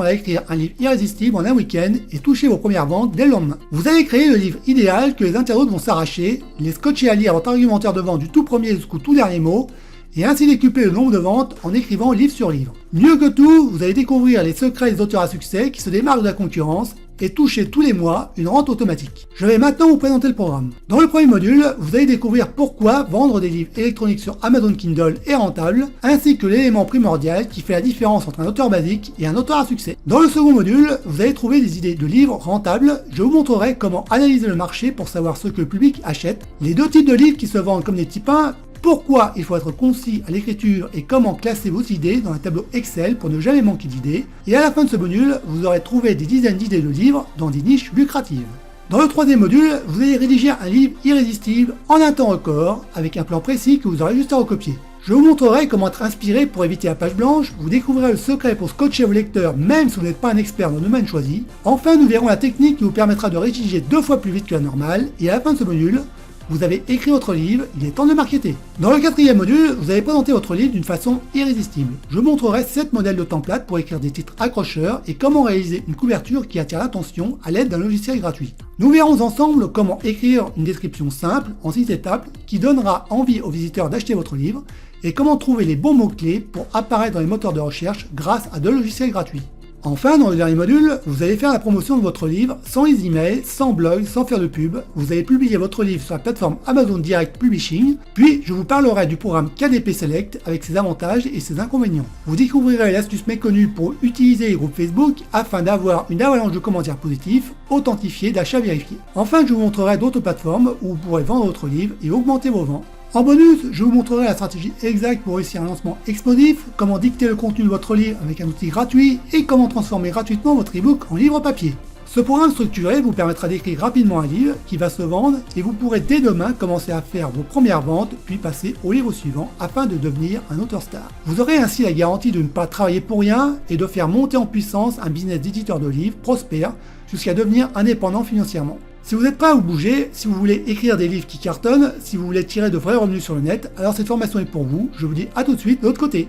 à écrire un livre irrésistible en un week-end et toucher vos premières ventes dès le lendemain. Vous allez créer le livre idéal que les internautes vont s'arracher, les scotcher à lire votre argumentaire de vente du tout premier jusqu'au tout dernier mot, et ainsi décupler le nombre de ventes en écrivant livre sur livre. Mieux que tout, vous allez découvrir les secrets des auteurs à succès qui se démarquent de la concurrence et toucher tous les mois une rente automatique. Je vais maintenant vous présenter le programme. Dans le premier module, vous allez découvrir pourquoi vendre des livres électroniques sur Amazon Kindle est rentable, ainsi que l'élément primordial qui fait la différence entre un auteur basique et un auteur à succès. Dans le second module, vous allez trouver des idées de livres rentables. Je vous montrerai comment analyser le marché pour savoir ce que le public achète, les deux types de livres qui se vendent comme des types 1, pourquoi il faut être concis à l'écriture et comment classer vos idées dans un tableau Excel pour ne jamais manquer d'idées. Et à la fin de ce module, vous aurez trouvé des dizaines d'idées de livres dans des niches lucratives. Dans le troisième module, vous allez rédiger un livre irrésistible en un temps record avec un plan précis que vous aurez juste à recopier. Je vous montrerai comment être inspiré pour éviter la page blanche, vous découvrirez le secret pour scotcher vos lecteurs même si vous n'êtes pas un expert dans le domaine choisi. Enfin, nous verrons la technique qui vous permettra de rédiger 2 fois plus vite que la normale. Et à la fin de ce module, vous avez écrit votre livre, il est temps de marketer. Dans le quatrième module, vous allez présenter votre livre d'une façon irrésistible. Je montrerai 7 modèles de templates pour écrire des titres accrocheurs et comment réaliser une couverture qui attire l'attention à l'aide d'un logiciel gratuit. Nous verrons ensemble comment écrire une description simple en 6 étapes qui donnera envie aux visiteurs d'acheter votre livre et comment trouver les bons mots-clés pour apparaître dans les moteurs de recherche grâce à 2 logiciels gratuits. Enfin, dans le dernier module, vous allez faire la promotion de votre livre sans les emails, sans blog, sans faire de pub. Vous allez publier votre livre sur la plateforme Amazon Direct Publishing, puis je vous parlerai du programme KDP Select avec ses avantages et ses inconvénients. Vous découvrirez l'astuce méconnue pour utiliser les groupes Facebook afin d'avoir une avalanche de commentaires positifs, authentifiés, d'achats vérifiés. Enfin, je vous montrerai d'autres plateformes où vous pourrez vendre votre livre et augmenter vos ventes. En bonus, je vous montrerai la stratégie exacte pour réussir un lancement explosif, comment dicter le contenu de votre livre avec un outil gratuit et comment transformer gratuitement votre ebook en livre papier. Ce programme structuré vous permettra d'écrire rapidement un livre qui va se vendre et vous pourrez dès demain commencer à faire vos premières ventes puis passer au livre suivant afin de devenir un auteur star. Vous aurez ainsi la garantie de ne pas travailler pour rien et de faire monter en puissance un business d'éditeur de livres prospère jusqu'à devenir indépendant financièrement. Si vous n'êtes pas à vous bouger, si vous voulez écrire des livres qui cartonnent, si vous voulez tirer de vrais revenus sur le net, alors cette formation est pour vous. Je vous dis à tout de suite de l'autre côté.